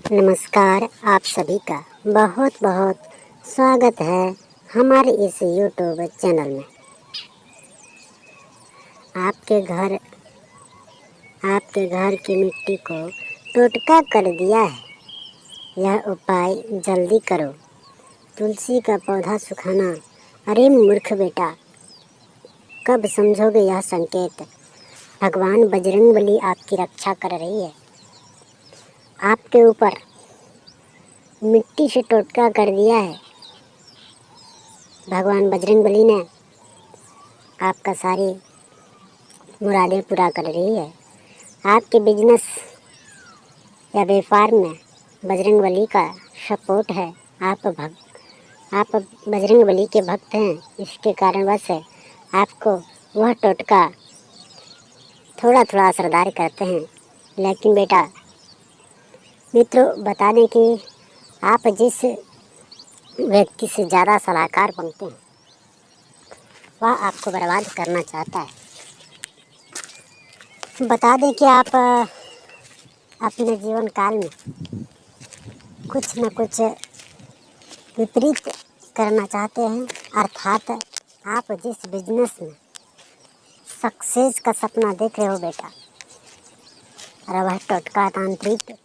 नमस्कार, आप सभी का बहुत बहुत स्वागत है हमारे इस यूट्यूब चैनल में। आपके घर की मिट्टी को टोटका कर दिया है, यह उपाय जल्दी करो। तुलसी का पौधा सुखाना। अरे मूर्ख बेटा, कब समझोगे यह संकेत? भगवान बजरंगबली आपकी रक्षा कर रही है। आपके ऊपर मिट्टी से टोटका कर दिया है। भगवान बजरंगबली ने आपका सारी मुरादें पूरा कर रही है। आपके बिजनेस या व्यापार में बजरंगबली का सपोर्ट है। आप बजरंगबली के भक्त हैं, इसके कारणवश आपको वह टोटका थोड़ा थोड़ा असरदार करते हैं। लेकिन बेटा मित्रों, बता दें कि आप जिस व्यक्ति से ज़्यादा सलाहकार बनते हैं वह आपको बर्बाद करना चाहता है। बता दें कि आप अपने जीवन काल में कुछ न कुछ विपरीत करना चाहते हैं, अर्थात आप जिस बिजनेस में सक्सेस का सपना देख रहे हो बेटा, और वह टोटका तांत्रिक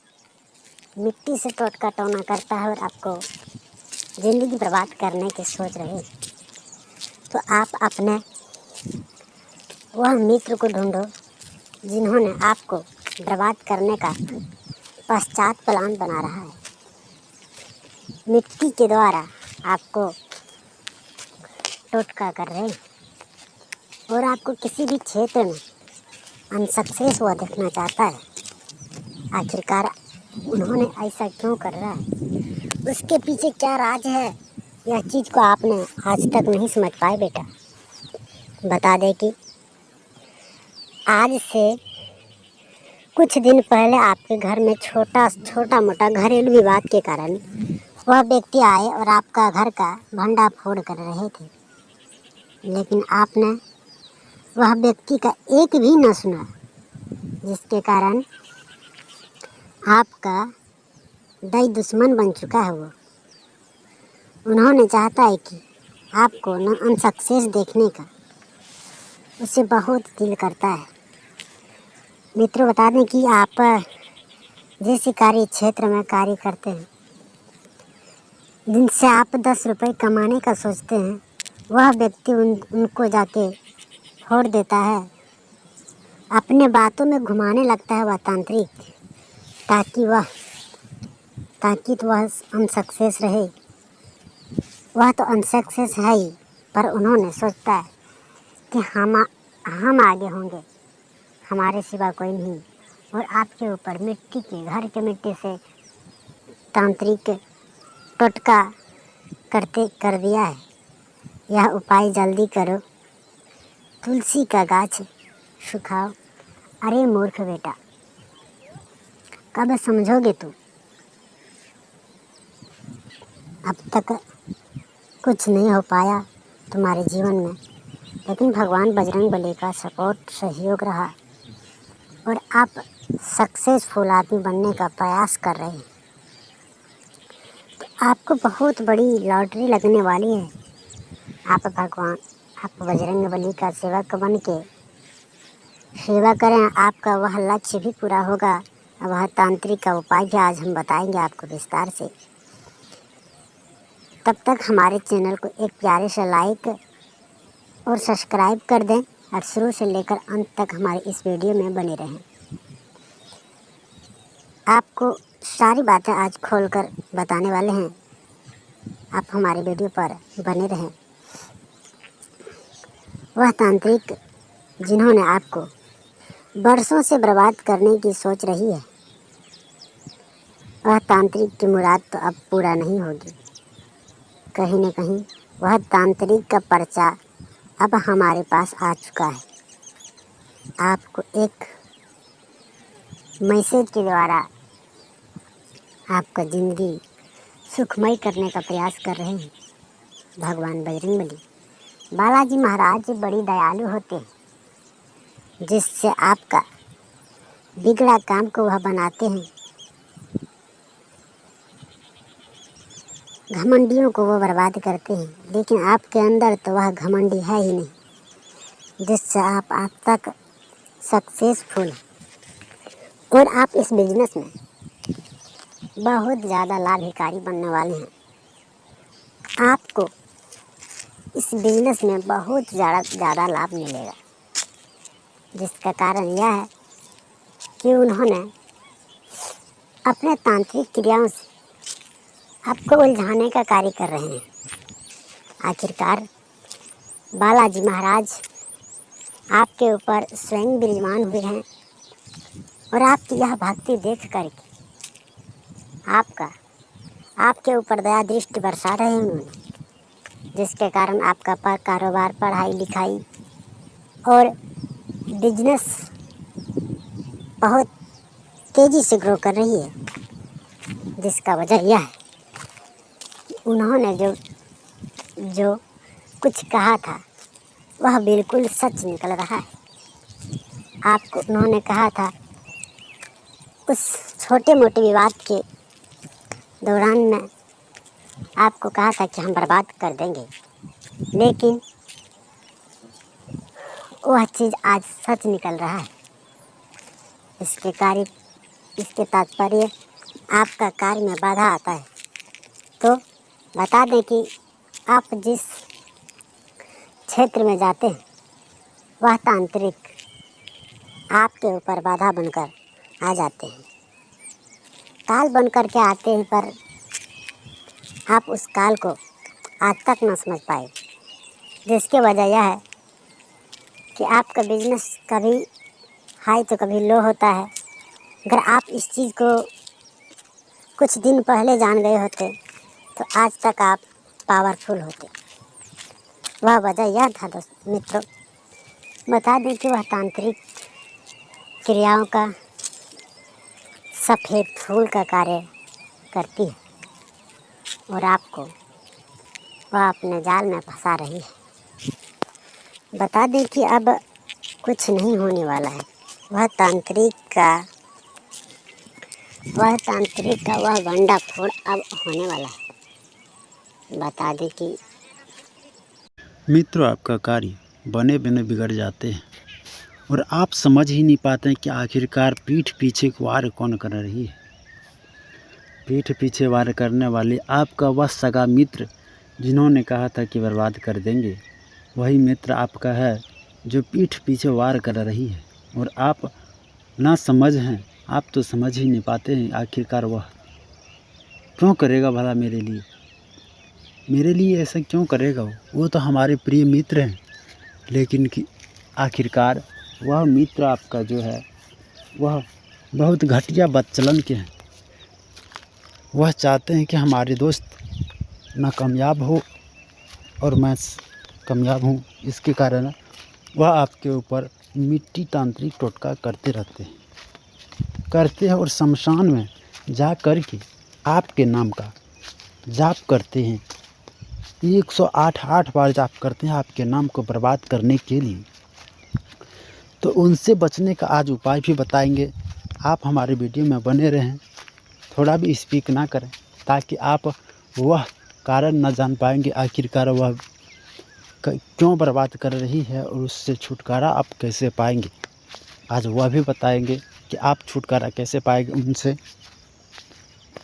मिट्टी से टोटका टोना करता है और आपको ज़िंदगी बर्बाद करने की सोच रहे हैं, तो आप अपने वह मित्र को ढूंढो जिन्होंने आपको बर्बाद करने का पश्चात प्लान बना रहा है। मिट्टी के द्वारा आपको टोटका कर रहे हैं और आपको किसी भी क्षेत्र में अनसक्सेस हुआ देखना चाहता है। आखिरकार उन्होंने ऐसा क्यों कर रहा है, उसके पीछे क्या राज है, यह चीज़ को आपने आज तक नहीं समझ पाए बेटा। बता दें कि आज से कुछ दिन पहले आपके घर में छोटा मोटा घरेलू विवाद के कारण वह व्यक्ति आए और आपका घर का भंडा फोड़ कर रहे थे, लेकिन आपने वह व्यक्ति का एक भी न सुना, जिसके कारण आपका दाई दुश्मन बन चुका है। वो उन्होंने चाहता है कि आपको न अनसक्सेस देखने का उससे बहुत दिल करता है। मित्रों, बता दें कि आप जिस कार्य क्षेत्र में कार्य करते हैं, जिनसे आप 10 रुपये कमाने का सोचते हैं, वह व्यक्ति उनको जाके फोड़ देता है, अपने बातों में घुमाने लगता है वह तांत्रिक, ताकि तो वह अनसक्सेस रहे। वह तो अनसक्सेस है ही, पर उन्होंने सोचता है कि हम आगे होंगे, हमारे सिवा कोई नहीं, और आपके ऊपर घर के मिट्टी से तांत्रिक टोटका कर दिया है। यह उपाय जल्दी करो, तुलसी का गाछ सुखाओ। अरे मूर्ख बेटा, कब समझोगे तू? अब तक कुछ नहीं हो पाया तुम्हारे जीवन में, लेकिन भगवान बजरंगबली का सपोर्ट सहयोग रहा और आप सक्सेसफुल आदमी बनने का प्रयास कर रहे हैं। तो आपको बहुत बड़ी लॉटरी लगने वाली है। आप बजरंगबली का सेवक बन के सेवा करें, आपका वह लक्ष्य भी पूरा होगा। वह तांत्रिक का उपाय भी आज हम बताएंगे आपको विस्तार से। तब तक हमारे चैनल को एक प्यारे से लाइक और सब्सक्राइब कर दें और शुरू से लेकर अंत तक हमारे इस वीडियो में बने रहें। आपको सारी बातें आज खोलकर बताने वाले हैं, आप हमारे वीडियो पर बने रहें। वह तांत्रिक जिन्होंने आपको बरसों से बर्बाद करने की सोच रही है, वह तांत्रिक की मुराद तो अब पूरा नहीं होगी। कहीं न कहीं वह तांत्रिक का पर्चा अब हमारे पास आ चुका है। आपको एक मैसेज के द्वारा आपका ज़िंदगी सुखमय करने का प्रयास कर रहे हैं। भगवान बजरंगबली बालाजी महाराज बड़ी दयालु होते हैं, जिससे आपका बिगड़ा काम को वह बनाते हैं घमंडियों को वो बर्बाद करते हैं, लेकिन आपके अंदर तो वह घमंडी है ही नहीं जिससे आप आज तक सक्सेसफुल हैं। और आप इस बिजनेस में बहुत ज़्यादा लाभकारी बनने वाले हैं। आपको इस बिजनेस में बहुत ज़्यादा लाभ मिलेगा, जिसका कारण यह है कि उन्होंने अपने तांत्रिक क्रियाओं से आपको उलझाने का कार्य कर रहे हैं। आखिरकार बालाजी महाराज आपके ऊपर स्वयं विराजमान हुए हैं और आपकी यह भक्ति देख करके आपके ऊपर दया दृष्टि बरसा रहे हैं उन्होंने, जिसके कारण आपका कारोबार, पढ़ाई लिखाई और बिजनेस बहुत तेज़ी से ग्रो कर रही है। जिसका वजह यह है कि उन्होंने जो कुछ कहा था वह बिल्कुल सच निकल रहा है। आपको उन्होंने कहा था, उस छोटे मोटे विवाद के दौरान में आपको कहा था कि हम बर्बाद कर देंगे, लेकिन वह चीज़ आज सच निकल रहा है। इसके तात्पर्य आपका कार्य में बाधा आता है। तो बता दें कि आप जिस क्षेत्र में जाते हैं वह तांत्रिक आपके ऊपर बाधा बनकर आ जाते हैं, काल बनकर के आते हैं, पर आप उस काल को आज तक न समझ पाए। जिसकी वजह यह है कि आपका बिजनेस कभी हाई तो कभी लो होता है। अगर आप इस चीज़ को कुछ दिन पहले जान गए होते तो आज तक आप पावरफुल होते। वह वजह यह था मित्रों, बता दें कि वह तांत्रिक क्रियाओं का सफ़ेद फूल का कार्य करती है और आपको वह अपने जाल में फंसा रही है। बता दें कि अब कुछ नहीं होने वाला है। वह तांत्रिक का वह भंडाफोड़ अब होने वाला है। बता दें कि मित्रों, आपका कार्य बने बने बिगड़ जाते हैं और आप समझ ही नहीं पाते हैं कि आखिरकार पीठ पीछे वार कौन कर रही है। पीठ पीछे वार करने वाले आपका वह सगा मित्र जिन्होंने कहा था कि बर्बाद कर देंगे, वही मित्र आपका है जो पीठ पीछे वार कर रही है। और आप ना समझ हैं, आप तो समझ ही नहीं पाते हैं आखिरकार वह क्यों करेगा भला मेरे लिए ऐसा क्यों करेगा। वो तो हमारे प्रिय मित्र हैं, लेकिन कि आखिरकार वह मित्र आपका जो है वह बहुत घटिया बदचलन के हैं। वह चाहते हैं कि हमारे दोस्त ना कामयाब हो और मैं कामयाब हूँ। इसके कारण वह आपके ऊपर मिट्टी तांत्रिक टोटका करते हैं और शमशान में जा कर के आपके नाम का जाप करते हैं। 108 बार जाप करते हैं आपके नाम को बर्बाद करने के लिए। तो उनसे बचने का आज उपाय भी बताएंगे। आप हमारे वीडियो में बने रहें, थोड़ा भी स्पीक ना करें, ताकि आप वह कारण न जान पाएंगे आखिरकार वह क्यों बर्बाद कर रही है और उससे छुटकारा आप कैसे पाएंगे। आज वह भी बताएंगे कि आप छुटकारा कैसे पाएंगे उनसे।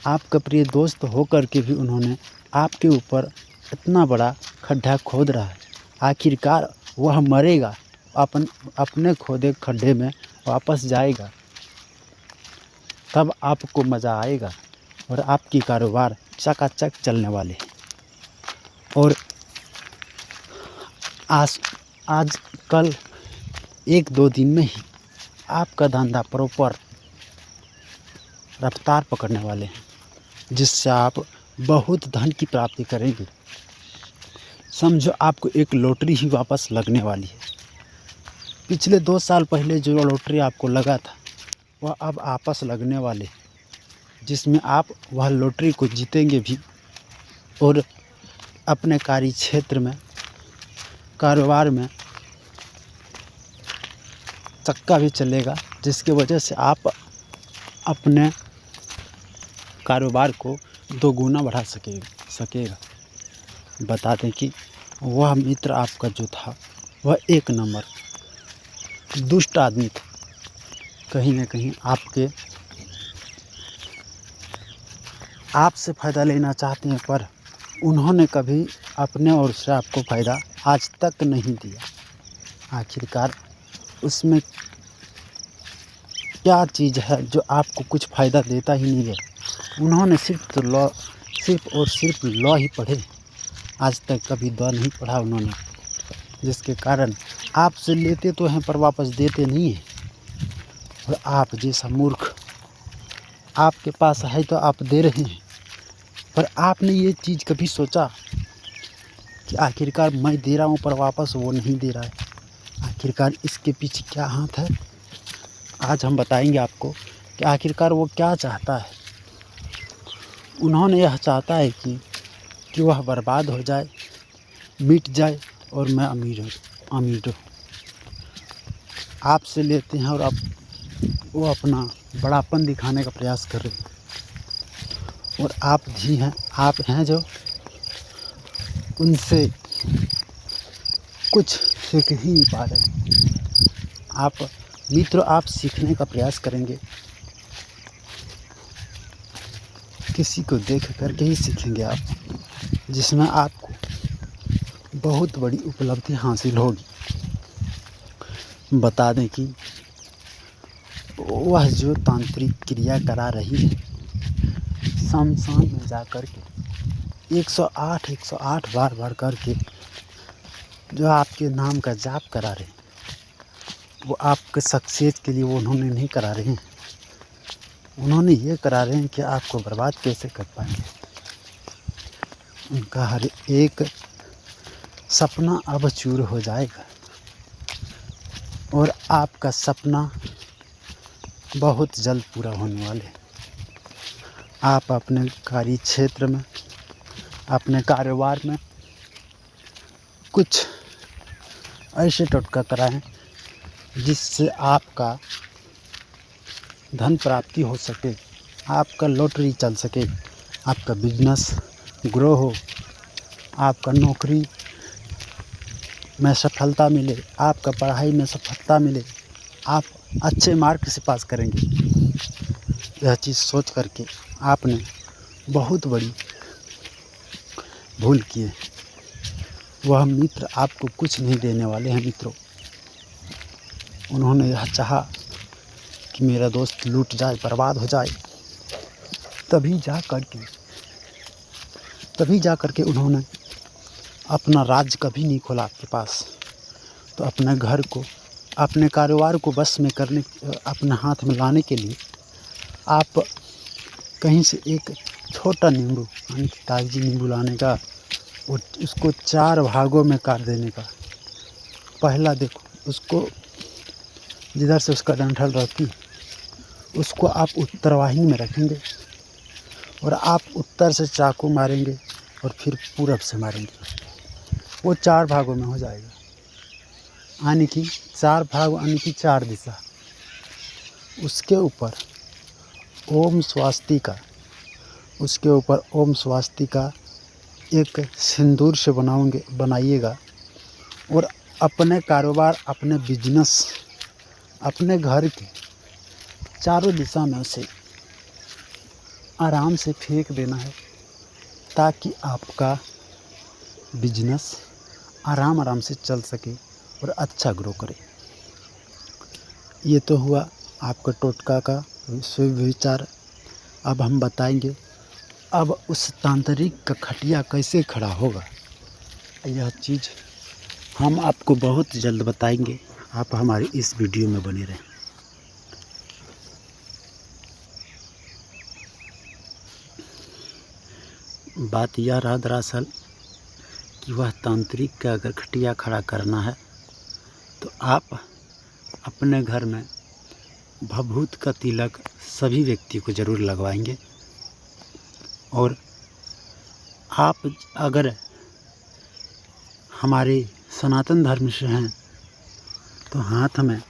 आपका प्रिय दोस्त होकर के भी उन्होंने आपके ऊपर इतना बड़ा खड्डा खोद रहा है। आखिरकार वह मरेगा, अपने खोदे खड्डे में वापस जाएगा, तब आपको मज़ा आएगा और आपकी कारोबार चकाचक चलने वाले हैं। और आज कल 1-2 दिन में ही आपका धंधा प्रॉपर रफ्तार पकड़ने वाले हैं, जिससे आप बहुत धन की प्राप्ति करेंगे। समझो आपको एक लॉटरी ही वापस लगने वाली है। पिछले 2 साल पहले जो लॉटरी आपको लगा था वह अब वापस लगने वाले, जिसमें आप वह लॉटरी को जीतेंगे भी और अपने कार्य क्षेत्र में, कारोबार में चक्का भी चलेगा, जिसकी वजह से आप अपने कारोबार को 2 गुना बढ़ा सकेंगे। सकेगा। बता दें कि वह मित्र आपका जो था वह एक नंबर दुष्ट आदमी था। कहीं न कहीं आपसे फ़ायदा लेना चाहते हैं, पर उन्होंने कभी अपने ओर से आपको फ़ायदा आज तक नहीं दिया। आखिरकार उसमें क्या चीज़ है जो आपको कुछ फ़ायदा देता ही नहीं है। उन्होंने सिर्फ और सिर्फ लॉ ही पढ़े, आज तक कभी द नहीं पढ़ा उन्होंने, जिसके कारण आपसे लेते तो हैं पर वापस देते नहीं हैं। और आप जैसा मूर्ख, आपके पास है तो आप दे रहे हैं, पर आपने ये चीज़ कभी सोचा कि आखिरकार मैं दे रहा हूँ पर वापस वो नहीं दे रहा है। आखिरकार इसके पीछे क्या हाथ है, आज हम बताएंगे आपको कि आखिरकार वो क्या चाहता है। उन्होंने यह चाहता है कि वह बर्बाद हो जाए, मिट जाए और मैं अमीर हूँ। आपसे लेते हैं और वो अपना बड़ापन दिखाने का प्रयास कर रहे हैं। और आप हैं जो उनसे कुछ सीख ही नहीं पा रहे। आप सीखने का प्रयास करेंगे, किसी को देख करके ही सीखेंगे आप, जिसमें आपको बहुत बड़ी उपलब्धि हासिल होगी। बता दें कि वह जो तांत्रिक क्रिया करा रही है, शमशान में जा कर के 108 बार करके जो आपके नाम का जाप करा रहे हैं, वो आपके सक्सेस के लिए वो उन्होंने नहीं करा रहे हैं। उन्होंने ये करा रहे हैं कि आपको बर्बाद कैसे कर पाएंगे। उनका हर एक सपना अब चूर हो जाएगा और आपका सपना बहुत जल्द पूरा होने वाले है। आप अपने कार्य क्षेत्र में, अपने कारोबार में कुछ ऐसे टोटका कराएं जिससे आपका धन प्राप्ति हो सके, आपका लॉटरी चल सके, आपका बिजनेस ग्रो हो, आपका नौकरी में सफलता मिले, आपका पढ़ाई में सफलता मिले, आप अच्छे मार्क से पास करेंगे। यह चीज़ सोच करके आपने बहुत बड़ी भूल की है। वह मित्र आपको कुछ नहीं देने वाले हैं मित्रों। उन्होंने यह चाहा कि मेरा दोस्त लूट जाए, बर्बाद हो जाए, तभी जा करके उन्होंने अपना राज्य कभी नहीं खोला आपके पास। तो अपने घर को, अपने कारोबार को बस में करने, अपने हाथ में लाने के लिए आप कहीं से एक छोटा नींबू, यानी कि कागजी नींबू लाने का और उसको 4 भागों में काट देने का। पहला देखो, उसको जिधर से उसका डंठल रहती उसको आप उत्तरवाहिनी में रखेंगे और आप उत्तर से चाकू मारेंगे और फिर पूरब से मारेंगे। वो 4 भागों में हो जाएगा, यानी कि 4 भाग, यानी कि 4 दिशा। उसके ऊपर ओम स्वास्तिका एक सिंदूर से बनाइएगा और अपने कारोबार, अपने बिजनेस, अपने घर के चारों दिशा में उसे आराम से फेंक देना है, ताकि आपका बिजनेस आराम से चल सके और अच्छा ग्रो करे। ये तो हुआ आपका टोटका का विचार। अब हम बताएंगे अब उस तांत्रिक का खटिया कैसे खड़ा होगा। यह चीज़ हम आपको बहुत जल्द बताएंगे। आप हमारी इस वीडियो में बने रहें। बात यह रहा दरअसल कि वह तांत्रिक का अगर खटिया खड़ा करना है तो आप अपने घर में भभूत का तिलक सभी व्यक्ति को ज़रूर लगवाएंगे। और आप अगर हमारे सनातन धर्म से हैं तो हाथ में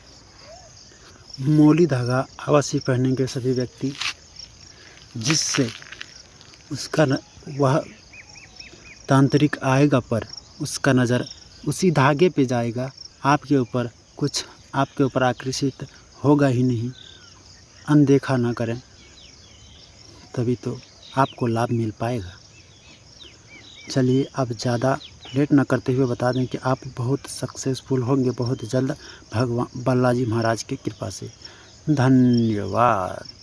मोली धागा अवश्य पहनेंगे सभी व्यक्ति, जिससे वह तांत्रिक आएगा पर उसका नज़र उसी धागे पे जाएगा, आपके ऊपर कुछ आपके ऊपर आकर्षित होगा ही नहीं। अनदेखा ना करें, तभी तो आपको लाभ मिल पाएगा। चलिए अब ज़्यादा लेट न करते हुए बता दें कि आप बहुत सक्सेसफुल होंगे बहुत जल्द भगवान बालाजी महाराज की कृपा से। धन्यवाद।